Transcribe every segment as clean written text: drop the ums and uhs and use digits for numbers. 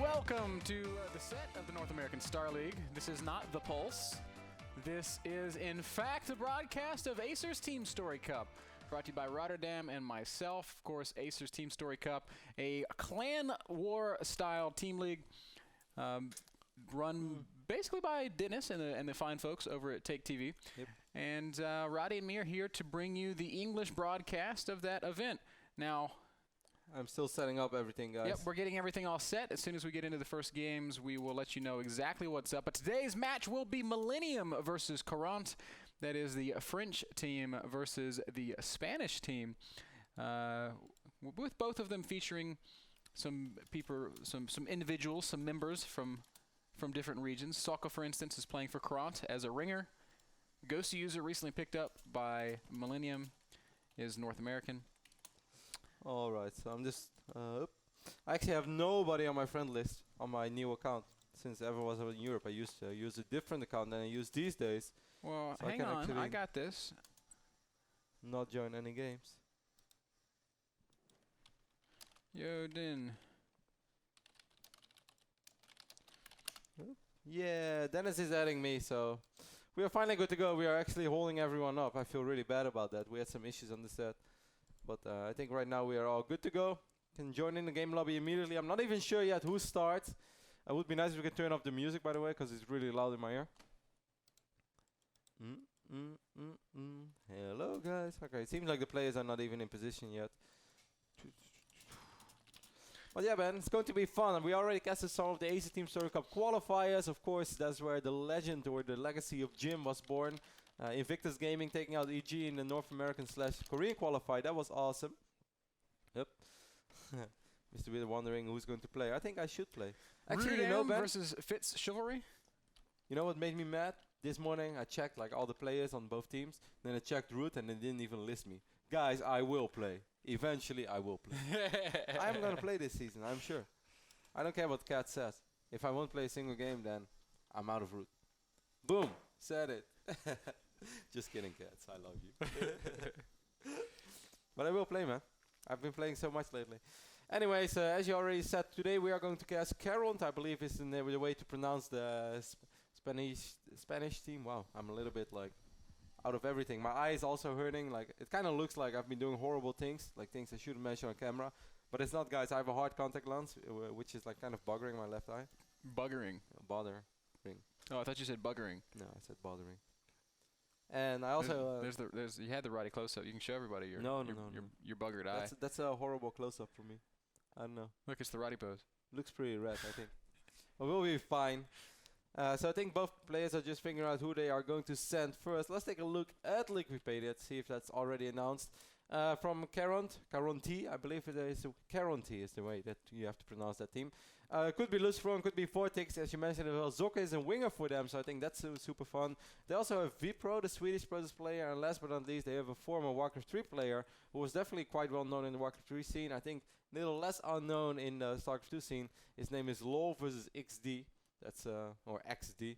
Welcome to the set of the North American Star League. This is not the Pulse. This is, in fact, the broadcast of Acer's TeamStory Cup, brought to you by RotterdaM and myself. Of course, Acer's TeamStory Cup, a clan war-style team league run basically by Dennis and the fine folks over at TakeTV. Yep. And Roddy and me are here to bring you the English broadcast of that event. Now, I'm still setting up everything, guys. Yep, we're getting everything all set. As soon as we get into the first games, we will let you know exactly what's up. But today's match will be Millennium versus Courant. That is the French team versus the Spanish team, with both of them featuring some people, some individuals, some members from different regions. Sokka, for instance, is playing for Courant as a ringer. Ghost User, recently picked up by Millennium, is North American. All right, so I'm just... I actually have nobody on my friend list on my new account. Since everyone was in Europe, I used to use a different account than I use these days. Well, so hang on, I got this. Not join any games. Yo, Din. Yeah, Dennis is adding me, so... We are finally good to go. We are actually holding everyone up. I feel really bad about that. We had some issues on the set. But I think right now we are all good to go. Can join in the game lobby immediately. I'm not even sure yet who starts. It would be nice if we could turn off the music, by the way, because it's really loud in my ear. Hello, guys. Okay, it seems like the players are not even in position yet. But yeah, man, it's going to be fun. We already casted some of the Acer TeamStory Cup qualifiers. Of course, that's where the legend or the legacy of Jim was born. Invictus Gaming taking out EG in the North American / Korean qualifier. That was awesome. Yep. MrBitter wondering who's going to play. I think I should play. Actually, you know, Ben, versus Fitz Chivalry. You know what made me mad? This morning I checked like all the players on both teams. Then I checked Root and they didn't even list me. Guys, I will play. Eventually I will play. I'm going to play this season, I'm sure. I don't care what Cat says. If I won't play a single game, then I'm out of Root. Boom. Said it. Just kidding, Cats. I love you. But I will play, man. I've been playing so much lately. Anyways, as you already said, today we are going to cast Courant. I believe is the way to pronounce the Spanish team. Wow, I'm a little bit like out of everything. My eye is also hurting. Like it kind of looks like I've been doing horrible things, like things I shouldn't mention on camera. But it's not, guys. I have a hard contact lens, which is like kind of buggering my left eye. Buggering. Bothering. Oh, I thought you said buggering. No, I said bothering. And I also you had the Roddy close up. You can show everybody your your buggered eye. That's a horrible close up for me. I don't know. Look, it's the Roddy pose. Looks pretty red, I think. But we'll be fine. So I think both players are just figuring out who they are going to send first. Let's take a look at Wikipedia to see if that's already announced. From Courant, I believe it is. Courant is the way that you have to pronounce that team. Could be Lustron, could be Vortex, as you mentioned as well. Zocca is a winger for them, so I think that's super fun. They also have VPro, the Swedish Protoss player, and last but not least, they have a former Warcraft 3 player who was definitely quite well known in the Warcraft 3 scene. I think a little less unknown in the Starcraft 2 scene. His name is LOL versus XD. That's or XD.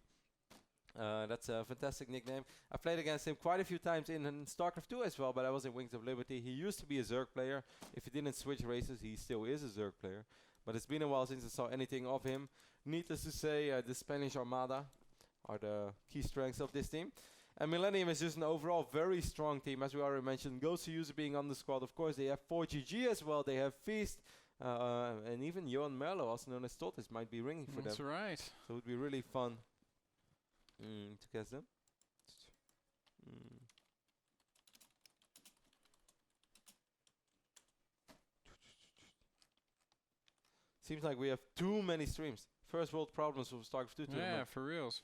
That's a fantastic nickname. I played against him quite a few times in StarCraft 2 as well, but I was in Wings of Liberty. He used to be a Zerg player. If he didn't switch races, he still is a Zerg player. But it's been a while since I saw anything of him. Needless to say, the Spanish Armada are the key strengths of this team. And Millennium is just an overall very strong team, as we already mentioned. Ghost User being on the squad. Of course, they have 4GG as well. They have Feast. And even Johan Merlo, also known as Totis, might be ringing for them. That's right. So it would be really fun to cast them. Seems like we have too many streams. First world problems with StarCraft 2 tournament. Yeah, for reals.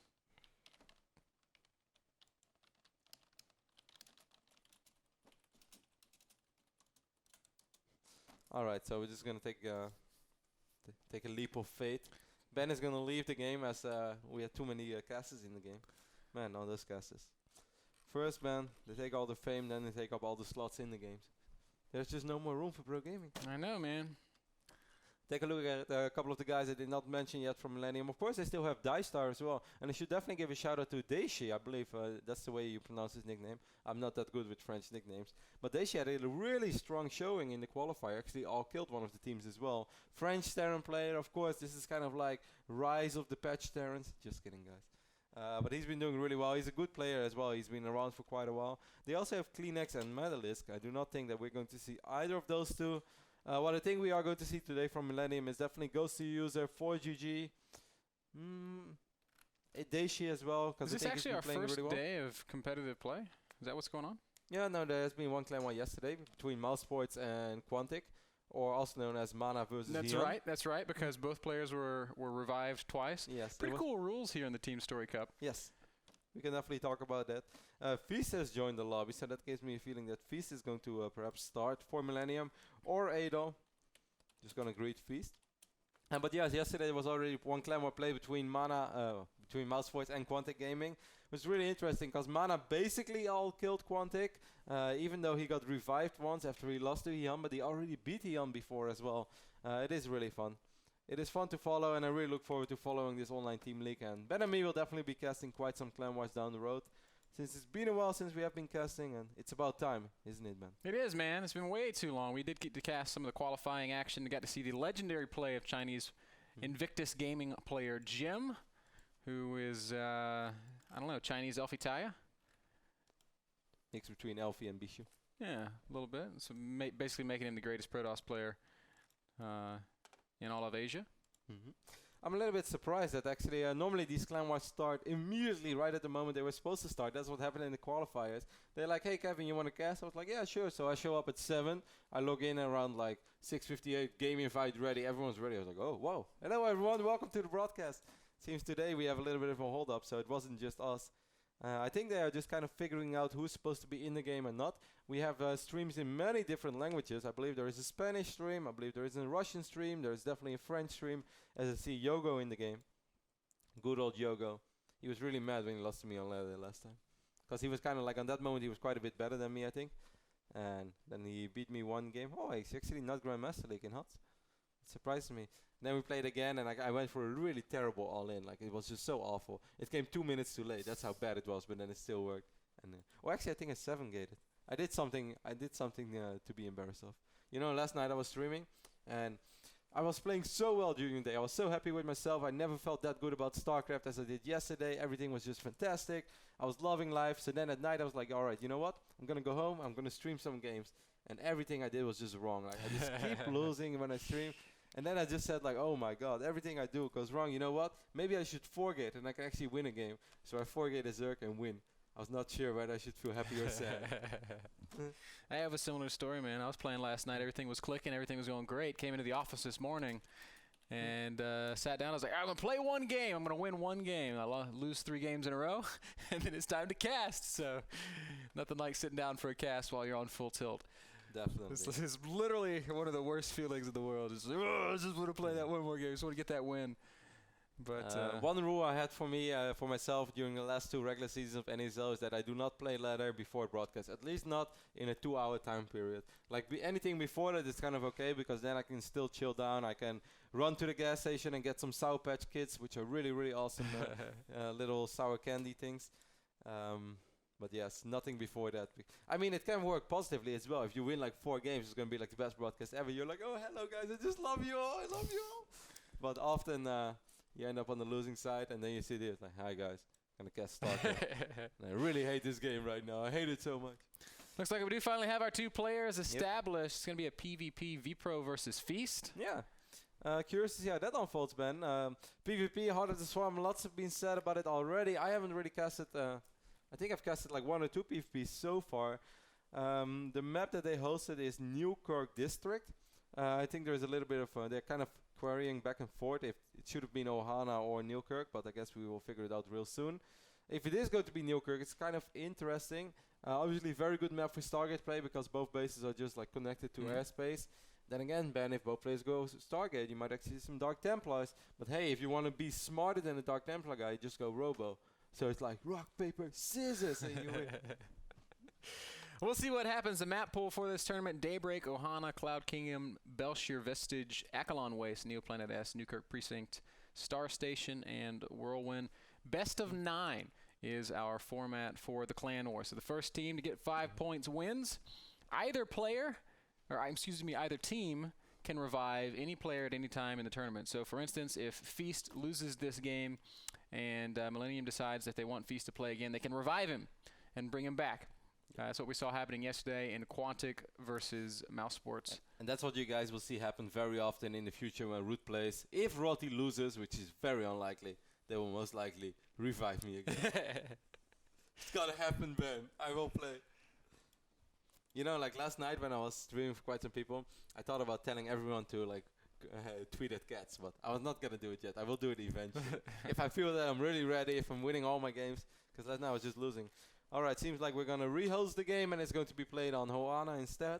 Alright, so we're just going to take a leap of faith. Ben is going to leave the game as we had too many casters in the game. Man, all those casters. First, man, they take all the fame, then they take up all the slots in the games. There's just no more room for pro gaming. I know, man. Take a look at a couple of the guys I did not mention yet from Millennium. Of course, they still have Dystar as well. And I should definitely give a shout out to Daishi, I believe that's the way you pronounce his nickname. I'm not that good with French nicknames. But Daishi had a really strong showing in the qualifier. Actually, all killed one of the teams as well. French Terran player, of course. This is kind of like rise of the patch Terrans. Just kidding, guys. But he's been doing really well. He's a good player as well. He's been around for quite a while. They also have Kleenex and Metalisk. I do not think that we're going to see either of those two. What I think we are going to see today from Millennium is definitely Ghost User, 4GG, Daishi as well. Is this actually our first day of competitive play? Is that what's going on? Yeah, no, there has been one clan war yesterday between Mousesports and Quantic, or also known as Mana versus Hion. That's right, because both players were revived twice. Yes. Pretty cool rules here in the TeamStory Cup. Yes. We can definitely talk about that. Feast has joined the lobby, so that gives me a feeling that Feast is going to perhaps start for Millennium or Ado. Just gonna greet Feast. But yes, yesterday there was already one clan war play between between Mousesports and Quantic Gaming. It was really interesting because Mana basically all killed Quantic, even though he got revived once after he lost to Hion, but he already beat Hion before as well. It is really fun. It is fun to follow, and I really look forward to following this online team league. And Ben and me will definitely be casting quite some clan wars down the road, since it's been a while since we have been casting, and it's about time, isn't it, man? It is, man. It's been way too long. We did get to cast some of the qualifying action. We got to see the legendary play of Chinese Invictus Gaming player Jim, who is, I don't know, Chinese Elfie Taya? Mix between Elfie and Bishu. Yeah, a little bit. So basically making him the greatest Protoss player in all of Asia. I'm a little bit surprised that actually normally these clan wars start immediately right at the moment they were supposed to start. That's what happened in the qualifiers. They're like, hey Kevin, you want to cast? I was like, yeah, sure. So I show up at 7. I log in around like 6:58, game invite ready. Everyone's ready. I was like, oh, whoa. Hello everyone, welcome to the broadcast. Seems today we have a little bit of a hold up, so it wasn't just us. I think they are just kind of figuring out who's supposed to be in the game and not. We have streams in many different languages. I believe there is a Spanish stream. I believe there is a Russian stream. There is definitely a French stream. As I see Yogo in the game. Good old Yogo. He was really mad when he lost to me on ladder last time. Because he was kind of like, on that moment, he was quite a bit better than me, I think. And then he beat me one game. Oh, he's actually not Grandmaster League in HOTS. It surprised me. Then we played again, and I went for a really terrible all-in. Like, it was just so awful. It came 2 minutes too late. That's how bad it was, but then it still worked. And well, actually, I think it's 7-gated. I did something to be embarrassed of. You know, last night I was streaming, and I was playing so well during the day. I was so happy with myself. I never felt that good about StarCraft as I did yesterday. Everything was just fantastic. I was loving life. So then at night I was like, all right, you know what? I'm going to go home. I'm going to stream some games. And everything I did was just wrong. Like, I just keep losing when I stream. And then I just said like, oh my god, everything I do goes wrong. You know what? Maybe I should forget and I can actually win a game. So I forget a Zerg and win. I was not sure whether I should feel happy or sad. I have a similar story, man. I was playing last night. Everything was clicking. Everything was going great. Came into the office this morning and sat down. I was like, I'm going to play one game. I'm going to win one game. I lose 3 games in a row. And then it's time to cast. So nothing like sitting down for a cast while you're on full tilt. Definitely. This is literally one of the worst feelings in the world. It's like, oh, I just want to play that one more game. I just want to get that win. But one rule I had for me, for myself during the last 2 regular seasons of NASL is that I do not play ladder before broadcast. At least not in a 2-hour time period. Like anything before that is kind of okay because then I can still chill down. I can run to the gas station and get some Sour Patch Kids, which are really, really awesome little sour candy things. But yes, nothing before that. I mean, it can work positively as well. If you win like 4 games, it's going to be like the best broadcast ever. You're like, oh, hello guys, I just love you all. I love you all. But often you end up on the losing side, and then you see this like, hi guys, I'm going to cast Starcraft. And I really hate this game right now. I hate it so much. Looks like we do finally have our 2 players established. Yep. It's going to be a PvP VPro versus Feast. Yeah. Curious to see how that unfolds, Ben. PvP, Heart of the Swarm, lots have been said about it already. I haven't really casted... I think I've casted like 1 or 2 PvPs so far. The map that they hosted is Newkirk District. I think there's a little bit of, they're kind of querying back and forth if it should have been Ohana or Newkirk, but I guess we will figure it out real soon. If it is going to be Newkirk, it's kind of interesting. Obviously very good map for Stargate play because both bases are just like connected to airspace. Then again, Ben, if both players go Stargate, you might actually see some Dark Templars. But hey, if you want to be smarter than a Dark Templar guy, just go Robo. So it's like rock, paper, scissors, and you win. We'll see what happens. The map pool for this tournament: Daybreak, Ohana, Cloud Kingdom, Belshir Vestige, Akalon Waste, Neoplanet S, Newkirk Precinct, Star Station, and Whirlwind. Best of 9 is our format for the Clan War. So the first team to get 5 points wins. Either player, or excuse me, either team can revive any player at any time in the tournament. So for instance, if Feast loses this game and Millennium decides that they want Feast to play again, they can revive him and bring him back. That's what we saw happening yesterday in Quantic versus Mouse Sports. And that's what you guys will see happen very often in the future when Root plays. If Rotti loses, which is very unlikely, they will most likely revive me again. It's gonna happen, Ben. I will play. You know, like last night when I was streaming for quite some people, I thought about telling everyone to like tweet at cats, but I was not gonna do it yet. I will do it eventually. If I feel that I'm really ready, if I'm winning all my games, because last night I was just losing. Alright, seems like we're gonna rehost the game and it's going to be played on Ohana instead.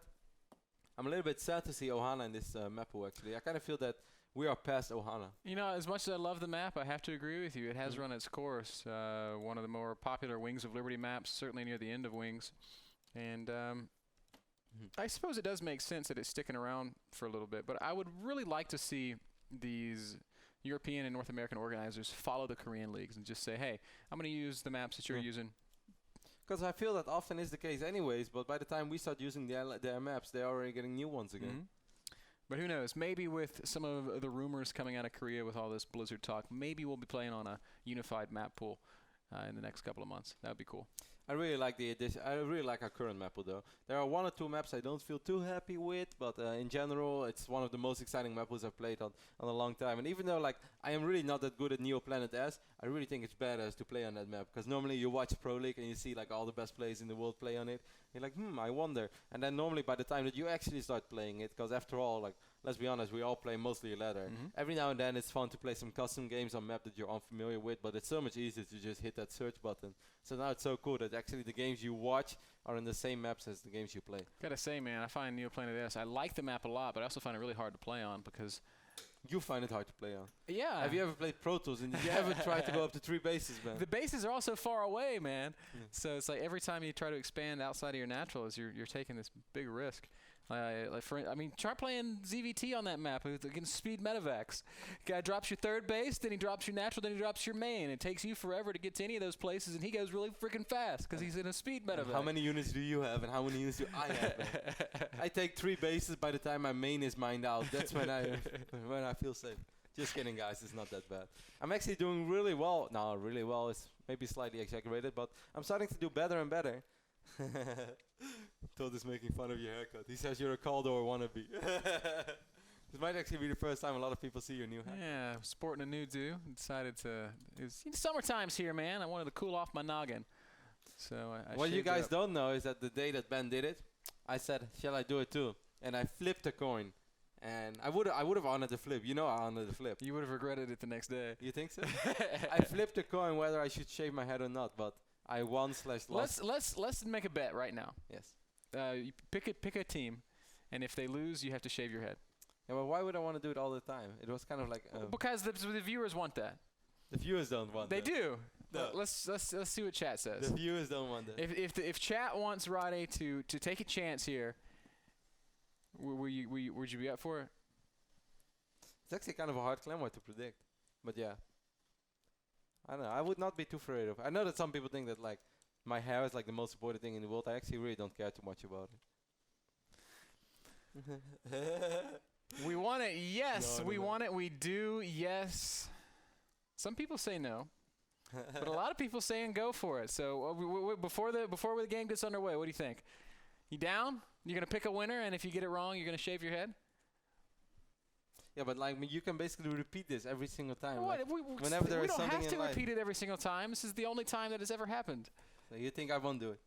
I'm a little bit sad to see Ohana in this map pool actually. I kind of feel that we are past Ohana. You know, as much as I love the map, I have to agree with you. It has run its course. One of the more popular Wings of Liberty maps, certainly near the end of Wings. And I suppose it does make sense that it's sticking around for a little bit, but I would really like to see these European and North American organizers follow the Korean leagues and just say, hey, I'm going to use the maps that you're using. Because I feel that often is the case anyways, but by the time we start using their maps, they're already getting new ones again. But who knows? Maybe with some of the rumors coming out of Korea with all this Blizzard talk, maybe we'll be playing on a unified map pool in the next couple of months. That would be cool. I really like the addition. I really like our current map pool though. There are 1 or 2 maps I don't feel too happy with, but in general, it's one of the most exciting map pools I've played on a long time. And even though like I am really not that good at Neoplanet S, I really think it's badass to play on that map. Because normally you watch Pro League and you see like all the best players in the world play on it. You're like, I wonder. And then normally by the time that you actually start playing it, because after all, like let's be honest, we all play mostly ladder. Every now and then it's fun to play some custom games on map that you're unfamiliar with, but it's so much easier to just hit that search button. So now it's so cool that actually the games you watch are in the same maps as the games you play. Gotta say, man, I find Neoplanet S, I like the map a lot, but I also find it really hard to play on because... You find it hard to play on. Yeah. Have you ever played Pro Tools and did you ever try to go up to 3 bases, man? The bases are all so far away, man. So it's like every time you try to expand outside of your naturals, you're taking this big risk. Try playing ZVT on that map against speed medevacs. Guy drops your third base, then he drops your natural, then he drops your main. It takes you forever to get to any of those places, and he goes really freaking fast because he's in a speed medevac. How many units do you have, and how many units do I have? I take 3 bases by the time my main is mined out. That's when I feel safe. Just kidding, guys. It's not that bad. I'm actually doing really well. No, really well is maybe slightly exaggerated, but I'm starting to do better and better. Todd is making fun of your haircut. He says you're a Caldor wannabe. This might actually be the first time a lot of people see your new hat. Yeah, sporting a new do. Decided to. It's summertime's here, man. I wanted to cool off my noggin. So I what you guys don't know is that the day that Ben did it, I said, "Shall I do it too?" And I flipped a coin. And I would have honored the flip. You know I honored the flip. You would have regretted it the next day. You think so? I flipped a coin whether I should shave my head or not, but I won/lost. Let's make a bet right now. Yes. You pick a team, and if they lose, you have to shave your head. Yeah, but why would I want to do it all the time? It was kind of like because the viewers want that. The viewers don't want that. They do. No. Let's see what chat says. The viewers don't want that. If chat wants Rade to take a chance here, would you be up for it? It's actually kind of a hard clan war to predict, but yeah. I don't know. I would not be too afraid of. I know that some people think that like my hair is like the most important thing in the world. I actually really don't care too much about it. We want it. Yes, No, we no. want it. We do. Yes. Some people say no, but a lot of people saying go for it. So before the game gets underway, what do you think? You down? You're gonna pick a winner, and if you get it wrong, you're gonna shave your head. Yeah, but like you can basically repeat this every single time. What? Like, We whenever there is don't something have to in life. repeat it every single time. This is the only time that has ever happened. So you think I won't do it?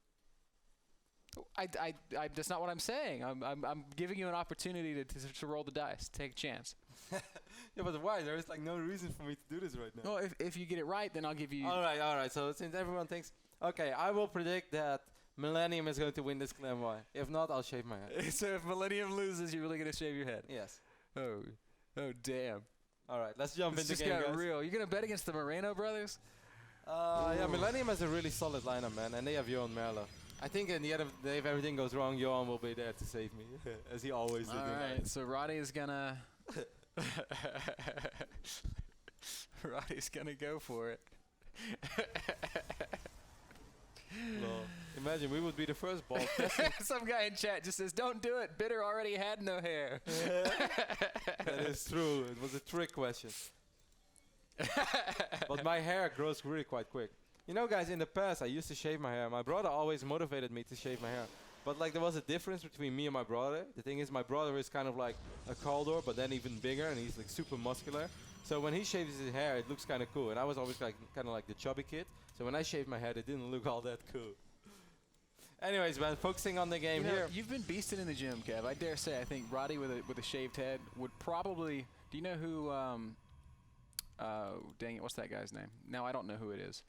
That's not what I'm saying. I'm giving you an opportunity to roll the dice, take a chance. Yeah, but why? There is like no reason for me to do this right now. Well, if you get it right, then I'll give you. All right. So since everyone thinks, okay, I will predict that Millennium is going to win this clan war. If not, I'll shave my head. So if Millennium loses, you're really gonna shave your head. Yes. Oh damn. All right, let's jump This into just game, got guys. real. You're gonna bet against the Moreno brothers? Yeah, Millennium has a really solid lineup, man, and they have your own Merlo. I think in the end of the day, if everything goes wrong, Johan will be there to save me, as he always did. All right, so Roddy is gonna Roddy's gonna go for it. Well, imagine we would be the first ball. Some guy in chat just says, "Don't do it. Bitter already had no hair." That is true. It was a trick question. But my hair grows really quite quick. You know, guys, in the past, I used to shave my hair. My brother always motivated me to shave my hair. But, like, there was a difference between me and my brother. The thing is, my brother is kind of like a Caldor, but then even bigger, and he's, like, super muscular. So when he shaves his hair, it looks kind of cool. And I was always, like, kind of like the chubby kid. So when I shaved my hair, it didn't look all that cool. Anyways, man, focusing on the game here. You've been beasting in the gym, Kev. I dare say, I think Roddy with a shaved head would probably... Do you know who... dang it, what's that guy's name? Now I don't know who it is.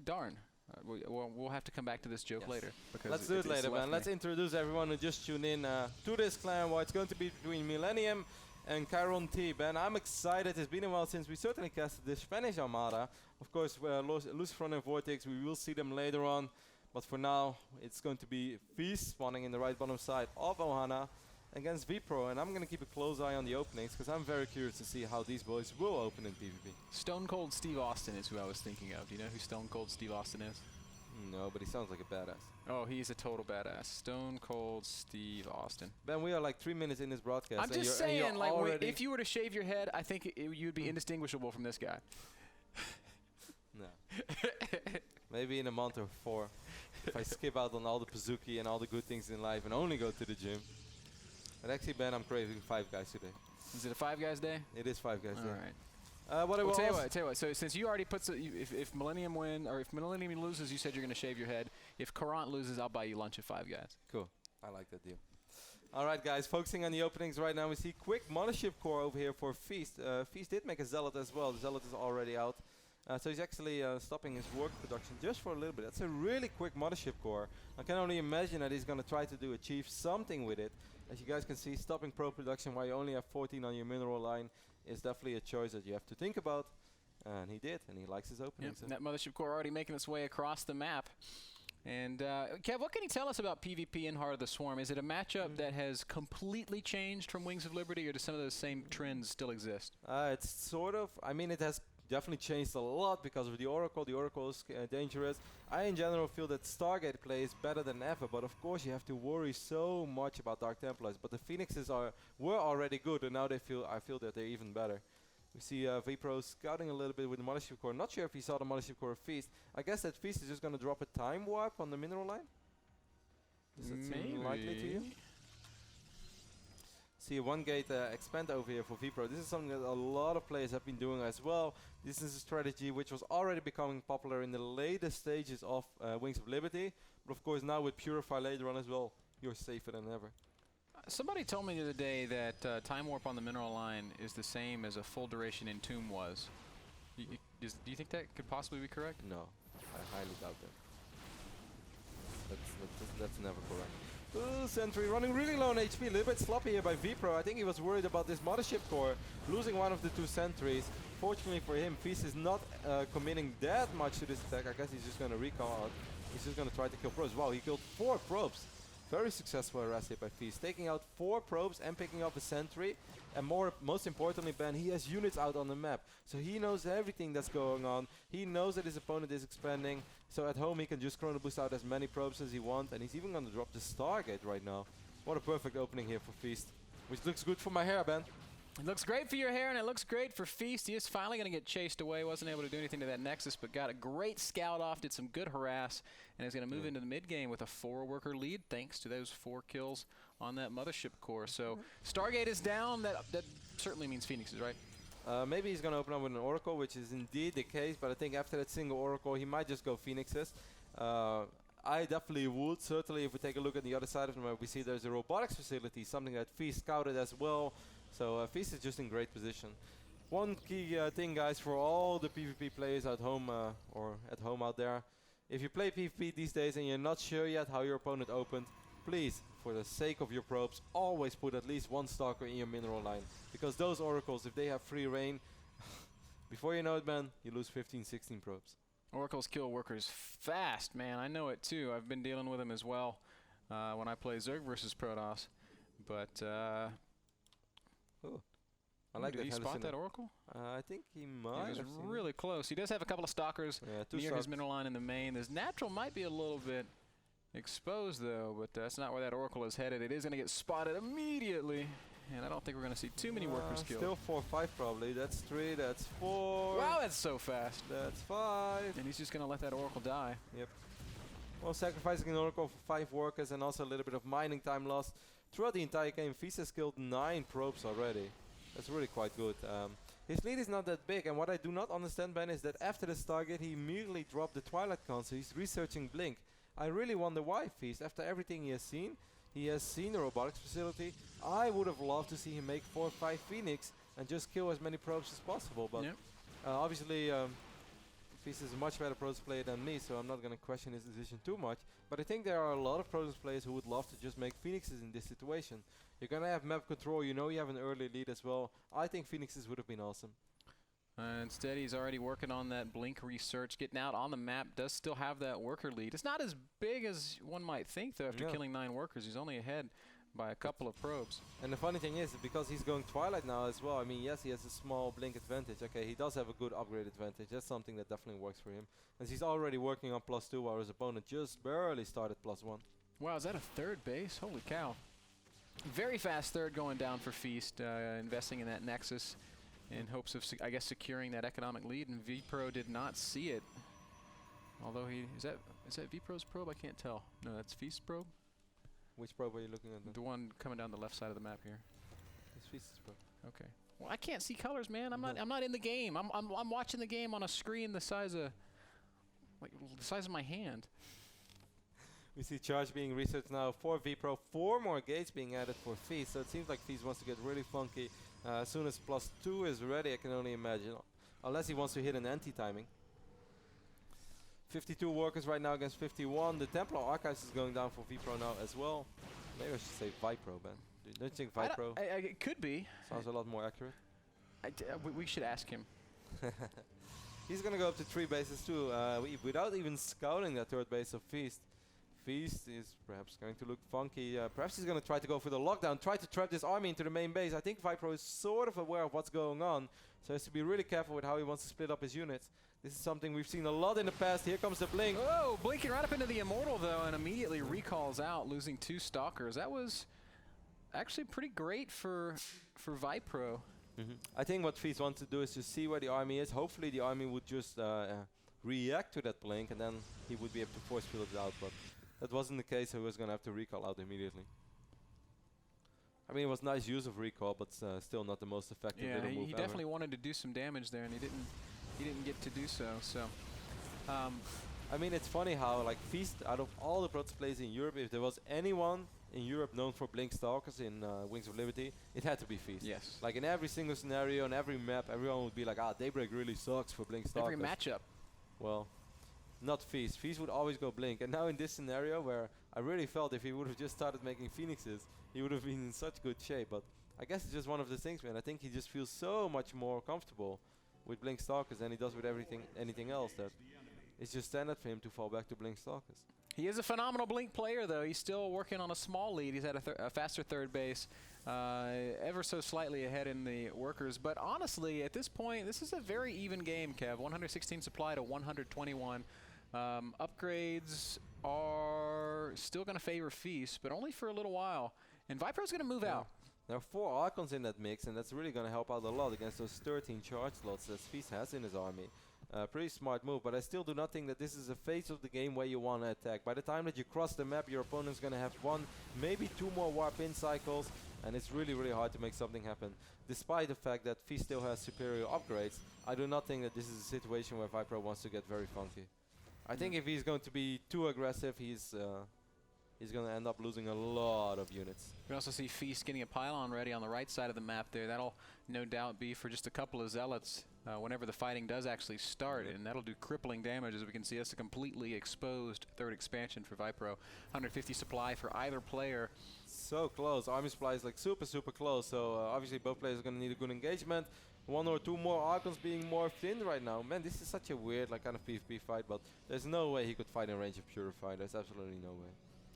Darn. We'll have to come back to this joke later. Because Let's do it later, man. Let's introduce everyone who just tuned in to this clan war. It's going to be between Millennium and Chiron T. Ben, I'm excited. It's been a while since we certainly casted the Spanish Armada. Of course, Lucifer and Vortex, we will see them later on. But for now, it's going to be Feast spawning in the right bottom side of Ohana against VPro, and I'm going to keep a close eye on the openings because I'm very curious to see how these boys will open in PvP. Stone Cold Steve Austin is who I was thinking of. Do you know who Stone Cold Steve Austin is? No, but he sounds like a badass. Oh, he's a total badass. Stone Cold Steve Austin. Ben, we are like 3 minutes in this broadcast. I'm just saying, like, if you were to shave your head, I think you'd be indistinguishable from this guy. No. Maybe in a month or 4. If I skip out on all the Pazuki and all the good things in life and only go to the gym. But actually, Ben, I'm craving 5 Guys today. Is it a 5 Guys day? It is 5 Guys day. All right. Tell you what. So since you already put, if Millennium win or if Millennium loses, you said you're going to shave your head. If Courant loses, I'll buy you lunch at 5 Guys. Cool. I like that deal. All right, guys. Focusing on the openings right now, we see quick Mothership core over here for Feast. Feast did make a Zealot as well. The Zealot is already out. So he's actually stopping his work production just for a little bit. That's a really quick Mothership core. I can only imagine that he's going to try to achieve something with it. As you guys can see, stopping pro production while you only have 14 on your mineral line is definitely a choice that you have to think about. And he did, and he likes his opening. Yep. So that Mothership core already making its way across the map. And Kev, what can you tell us about PvP in Heart of the Swarm? Is it a matchup that has completely changed from Wings of Liberty, or do some of those same trends still exist? It's sort of, I mean, it has definitely changed a lot because of the Oracle. The Oracle is dangerous. I in general feel that Stargate play is better than ever, but of course you have to worry so much about Dark Templars. But the Phoenixes were already good, and now I feel that they're even better. We see VPro scouting a little bit with the Mothership core. Not sure if he saw the Mothership core of Feast. I guess that Feast is just going to drop a time warp on the mineral line. Does that seem likely to you? See a 1 gate expand over here for VPro. This is something that a lot of players have been doing as well. This is a strategy which was already becoming popular in the latest stages of Wings of Liberty. But of course now with Purify later on as well, you're safer than ever. Somebody told me the other day that Time Warp on the mineral line is the same as a full duration in Tomb was. Do you think that could possibly be correct? No, I highly doubt that. That's never correct. Sentry running really low on HP, a little bit sloppy here by VPro. I think he was worried about this Mothership core, losing one of the 2 sentries. Fortunately for him, Feast is not committing that much to this attack. I guess he's just going to recall out. He's just going to try to kill probes. Wow, he killed 4 probes. Very successful harass hit by Feast, taking out 4 probes and picking up a sentry. And most importantly, Ben, he has units out on the map. So he knows everything that's going on. He knows that his opponent is expanding. So at home, he can just chrono boost out as many probes as he wants. And he's even going to drop the Stargate right now. What a perfect opening here for Feast. Which looks good for my hair, Ben. It looks great for your hair, and it looks great for Feast. He is finally going to get chased away. Wasn't able to do anything to that Nexus, but got a great scout off, did some good harass, and is going to move into the mid-game with a 4-worker lead thanks to those 4 kills on that Mothership core. So Stargate is down. That certainly means Phoenixes, right? Maybe he's going to open up with an Oracle, which is indeed the case, but I think after that single Oracle, he might just go Phoenixes. I definitely would. Certainly, if we take a look at the other side of the map, we see there's a robotics facility, something that Feast scouted as well. So Feast is just in great position. One key thing, guys, for all the PvP players at home or at home out there, if you play PvP these days and you're not sure yet how your opponent opened, please, for the sake of your probes, always put at least 1 Stalker in your mineral line. Because those Oracles, if they have free reign, before you know it, man, you lose 15, 16 probes. Oracle's kill workers fast, man. I know it too. I've been dealing with him as well when I play Zerg versus Protoss. But Ooh. I like did that. he spot that Oracle? I think he might. He was really close. He does have a couple of stalkers near his middle line in the main. His natural might be a little bit exposed though, but that's not where that Oracle is headed. It is going to get spotted immediately, and I don't think we're going to see too many workers killed. Still 4-5 probably. That's 3. That's 4. Wow, that's so fast. That's 5. And he's just going to let that Oracle die. Yep. Well, sacrificing an Oracle for 5 workers and also a little bit of mining time lost. Throughout the entire game, Feast has killed 9 probes already. That's really quite good. His lead is not that big, and what I do not understand, Ben, is that after the Stargate, he immediately dropped the Twilight console. He's researching Blink. I really wonder why, Feast. After everything he has seen the robotics facility. I would have loved to see him make 4 or 5 Phoenix and just kill as many probes as possible. But obviously, Feast is a much better Protoss player than me, so I'm not going to question his decision too much. But I think there are a lot of Protoss players who would love to just make Phoenixes in this situation. You're going to have map control, you know you have an early lead as well. I think Phoenixes would have been awesome. Instead, he's already working on that Blink research, getting out on the map, does still have that worker lead. It's not as big as one might think, though, after killing 9 workers. He's only ahead by a couple of probes. And the funny thing is, because he's going Twilight now as well, I mean, yes, he has a small Blink advantage. Okay, he does have a good upgrade advantage. That's something that definitely works for him. And he's already working on +2 while his opponent just barely started +1. Wow, is that a 3rd base? Holy cow. Very fast 3rd going down for Feast, investing in that Nexus in hopes of, I guess, securing that economic lead, and VPro did not see it. Although is that VPro's probe? I can't tell. No, that's Feast's probe. Which probe are you looking at? The one coming down the left side of the map here. It's Feast's probe. Okay. Well, I can't see colors, man. I'm not in the game. I'm watching the game on a screen the size of my hand. We see Charge being researched now for VPro. 4 more gates being added for Feast. So it seems like Feast wants to get really funky. As soon as +2 is ready, I can only imagine. Unless he wants to hit an anti-timing. 52 workers right now against 51. The Templar Archives is going down for VPro now as well. Maybe I should say VPro, Ben. Don't you think VPro? It could be. Sounds a lot more accurate. We should ask him. He's going to go up to 3 bases too, without even scouting that 3rd base of Feast. Feast is perhaps going to look funky. Perhaps he's going to try to go for the lockdown, try to trap this army into the main base. I think VPro is sort of aware of what's going on, so he has to be really careful with how he wants to split up his units. This is something we've seen a lot in the past. Here comes the Blink. Oh, blinking right up into the Immortal, though, and immediately recalls out, losing 2 Stalkers. That was actually pretty great for VPro. I think what Feast wants to do is just see where the army is. Hopefully the army would just react to that Blink, and then he would be able to force field it out. But that wasn't the case, so he was going to have to recall out immediately. I mean, it was nice use of recall, but still not the most effective little move he ever. definitely wanted to do some damage there, and he didn't get to do so. So, I mean, it's funny how, like, Feast, out of all the Protoss players in Europe, if there was anyone in Europe known for Blink Stalkers in Wings of Liberty, it had to be Feast. Yes. Like, in every single scenario, on every map, everyone would be like, Daybreak really sucks for Blink Stalkers. Every matchup. Well, not Feast. Feast would always go Blink. And now in this scenario, where I really felt if he would have just started making Phoenixes, he would have been in such good shape. But I guess it's just one of the things, man. I think he just feels so much more comfortable with Blink Stalkers than he does with anything else, that it's just standard for him to fall back to Blink Stalkers. He is a phenomenal Blink player, though. He's still working on a small lead. He's at a faster 3rd base, ever so slightly ahead in the workers. But honestly, at this point, this is a very even game, Kev. 116 supply to 121. Upgrades are still going to favor Feast, but only for a little while. And VPro's going to move out. There are 4 Archons in that mix, and that's really going to help out a lot against those 13 charge slots that Feast has in his army. Pretty smart move, but I still do not think that this is a phase of the game where you want to attack. By the time that you cross the map, your opponent's going to have 1, maybe 2 more warp-in cycles, and it's really, really hard to make something happen. Despite the fact that Feast still has superior upgrades, I do not think that this is a situation where VPro wants to get very funky. I think if he's going to be too aggressive, he's going to end up losing a lot of units. We also see Feast getting a pylon ready on the right side of the map there. That'll no doubt be for just a couple of zealots whenever the fighting does actually start, and that'll do crippling damage. As we can see, that's a completely exposed 3rd expansion for VPro. 150 supply for either player. So close. Army supply is like super, super close. So obviously both players are going to need a good engagement. one or two more Archons being morphed in right now. Man, this is such a weird like kind of PvP fight, but there's no way he could fight in range of Purify. There's absolutely no way.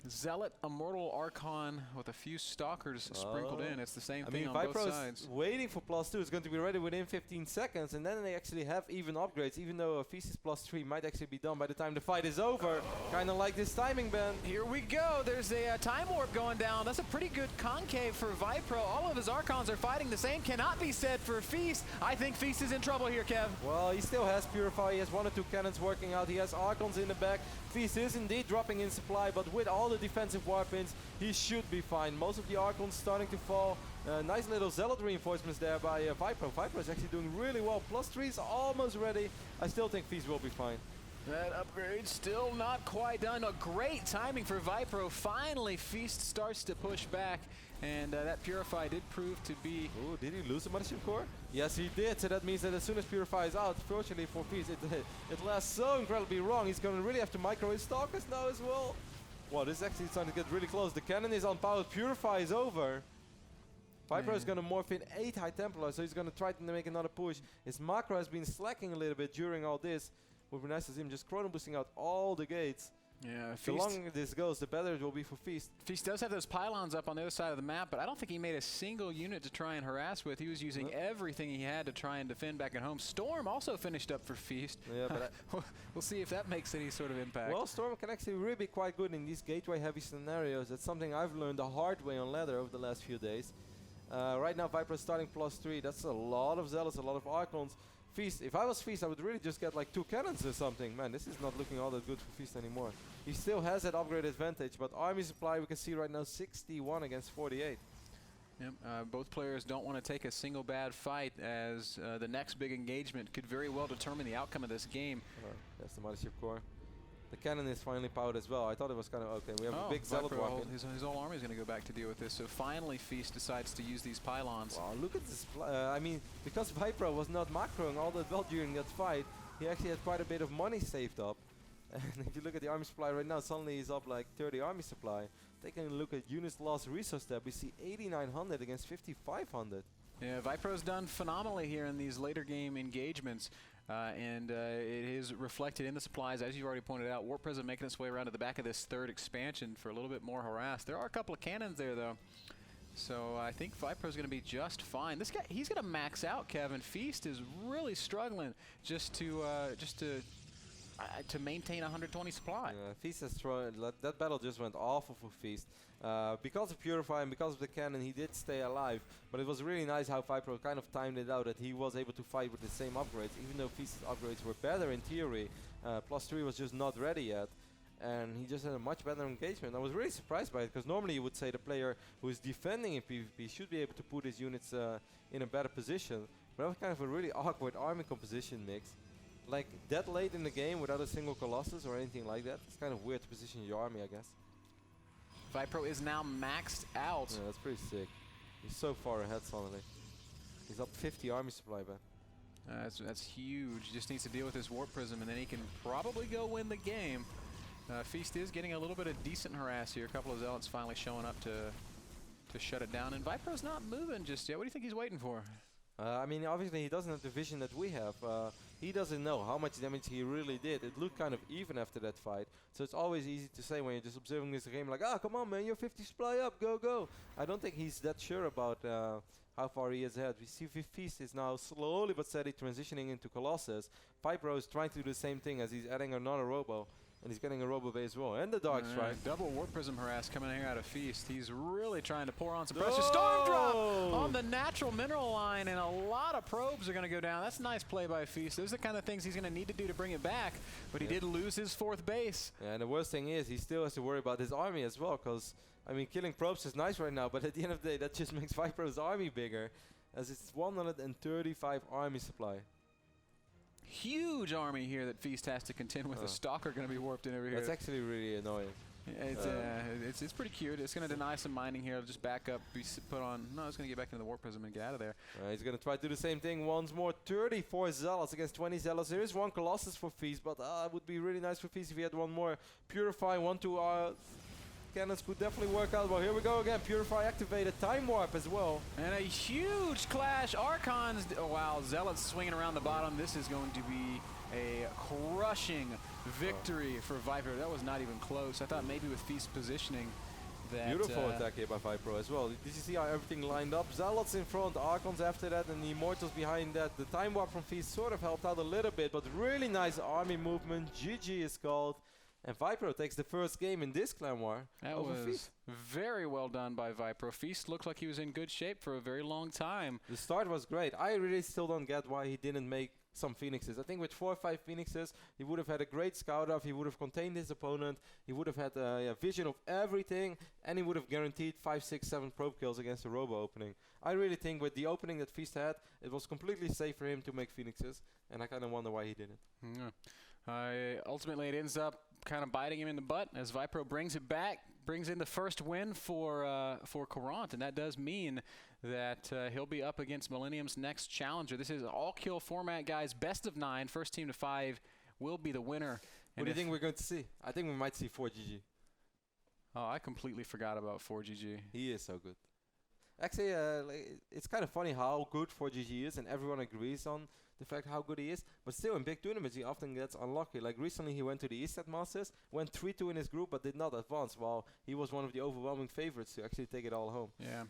Zealot, Immortal Archon with a few Stalkers sprinkled in. It's the same thing on both sides. Waiting for +2. It's going to be ready within 15 seconds, and then they actually have even upgrades, even though Feast's +3 might actually be done by the time the fight is over. Kind of like this timing, Ben. Here we go. There's a time warp going down. That's a pretty good concave for VPro. All of his Archons are fighting the same. Cannot be said for Feast. I think Feast is in trouble here, Kev. Well, he still has Purify. He has 1 or 2 cannons working out. He has Archons in the back. Feast is indeed dropping in supply, but with all the defensive weapons, he should be fine. Most of the Archons starting to fall. Nice little Zealot reinforcements there by VPro. VPro is actually doing really well. +3 is almost ready. I still think Feast will be fine. That upgrade still not quite done. A great timing for VPro. Finally, Feast starts to push back, and that Purify did prove to be... Ooh, did he lose the Mothership Core? Yes, he did. So that means that as soon as Purify is out, fortunately for Feast, it lasts so incredibly wrong. He's going to really have to micro his Stalkers now as well. Wow, this is actually starting to get really close. The cannon is unpowered. Purify is over. VPro is going to morph in 8 High Templars, so he's going to try to make another push. His macro has been slacking a little bit during all this. Would be nice to see him just chrono boosting out all the gates. Yeah, the longer this goes, the better it will be for Feast. Feast does have those pylons up on the other side of the map, but I don't think he made a single unit to try and harass with. He was using everything he had to try and defend back at home. Storm also finished up for Feast. Yeah, but we'll see if that makes any sort of impact. Well, Storm can actually really be quite good in these gateway-heavy scenarios. That's something I've learned the hard way on ladder over the last few days. Right now, VPro is starting +3. That's a lot of Zealots, a lot of Archons. Feast, if I was Feast, I would really just get like 2 cannons or something. Man, this is not looking all that good for Feast anymore. He still has that upgrade advantage, but army supply we can see right now 61 against 48. Yep, both players don't want to take a single bad fight, as the next big engagement could very well determine the outcome of this game. That's the Mothership Core. The cannon is finally powered as well. I thought it was kind of okay. We have a big Zealot weapon. His whole army is going to go back to deal with this. So finally, Feast decides to use these pylons. Wow, look at this. I mean, because VPro was not macroing all that well during that fight, he actually had quite a bit of money saved up. And if you look at the army supply right now, suddenly he's up like 30 army supply. Taking a look at units lost resource tab, we see 8,900 against 5,500. Yeah, VPro's done phenomenally here in these later game engagements. And it is reflected in the supplies, as you've already pointed out. Warp Prism making its way around to the back of this third expansion for a little bit more harass. There are a couple of cannons there, though. So I think VPro's going to be just fine. This guy, he's going to max out, Kevin. Feast is really struggling just to maintain 120 supply. Yeah, Feast has that battle just went awful for Feast. Because of Purify and because of the cannon, he did stay alive. But it was really nice how VPro kind of timed it out, that he was able to fight with the same upgrades, even though Feast's upgrades were better in theory. +3 was just not ready yet. And he just had a much better engagement. I was really surprised by it, because normally you would say the player who is defending in PvP should be able to put his units in a better position. But that was kind of a really awkward army composition mix. Like, that late in the game without a single Colossus or anything like that, it's kind of weird to position your army, I guess. VPro is now maxed out. Yeah, that's pretty sick. He's so far ahead suddenly. He's up 50 army supply, man. That's huge. Just needs to deal with this Warp Prism, and then he can probably go win the game. Feast is getting a little bit of decent harass here. A couple of Zealots finally showing up to shut it down, and VPro's not moving just yet. What do you think he's waiting for? I mean, obviously he doesn't have the vision that we have. He doesn't know how much damage he really did. It looked kind of even after that fight. So it's always easy to say when you're just observing this game, like, come on, man, you're 50 supply up, go, go. I don't think he's that sure about how far he is ahead. We see Feast is now slowly but steady transitioning into Colossus. VPro is trying to do the same thing, as he's adding another Robo. And he's getting a Robo Bay as well. And the Dark Strike. Double Warp Prism harass coming here out of Feast. He's really trying to pour on some pressure. Storm drop on the natural mineral line, and a lot of probes are going to go down. That's a nice play by Feast. Those are the kind of things he's going to need to do to bring it back. But he did lose his 4th base. Yeah, and the worst thing is he still has to worry about his army as well. Because, I mean, killing probes is nice right now. But at the end of the day, that just makes VPro's army bigger. As it's 135 army supply. Huge army here that Feast has to contend with. A Stalker going to be warped in over here. That's actually really annoying. It's pretty cute. It's going to deny some mining here. It'll just back up, be put on. No, it's going to get back into the Warp Prism and get out of there. He's going to try to do the same thing once more. 34 Zealots against 20 Zealots. There is one Colossus for Feast, but it would be really nice for Feast if he had one more Purify, 1, 2 cannons could definitely work out. Well, here we go again. Purify activated. Time Warp as well. And a huge clash. Archons, oh wow, Zealots swinging around the bottom. This is going to be a crushing victory for VPro. That was not even close. I thought maybe with Feast positioning that... Beautiful attack here by VPro as well. Did you see how everything lined up? Zealots in front, Archons after that, and the Immortals behind that. The Time Warp from Feast sort of helped out a little bit, but really nice army movement. GG is called. And VPro takes the first game in this clan war. That over was Feast. very well done by VPro. Feast looked like he was in good shape for a very long time. The start was great. I really still don't get why he didn't make some Phoenixes. I think with 4 or 5 Phoenixes, he would have had a great scout off. He would have contained his opponent. He would have had a vision of everything, and he would have guaranteed 5, 6, 7 probe kills against the Robo opening. I really think with the opening that Feast had, it was completely safe for him to make Phoenixes, and I kind of wonder why he didn't. Ultimately, it ends up kind of biting him in the butt as VPro brings it back, brings in the first win for Courant, and that does mean that he'll be up against Millennium's next challenger. This is an all-kill format, guys. Best of 9, first team to 5 will be the winner. What do you think we're going to see? I think we might see 4GG. Oh, I completely forgot about 4GG. He is so good. Actually, it's kind of funny how good 4GG is, and everyone agrees on the fact how good he is. But still, in big tournaments, he often gets unlucky. Like recently, he went to the EStat Masters, went 3-2 in his group, but did not advance, while he was one of the overwhelming favorites to actually take it all home. Yeah.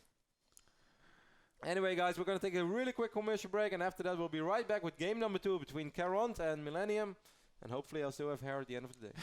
Anyway, guys, we're going to take a really quick commercial break, and after that, we'll be right back with game number 2 between Courant and Millennium. And hopefully, I'll still have hair at the end of the day.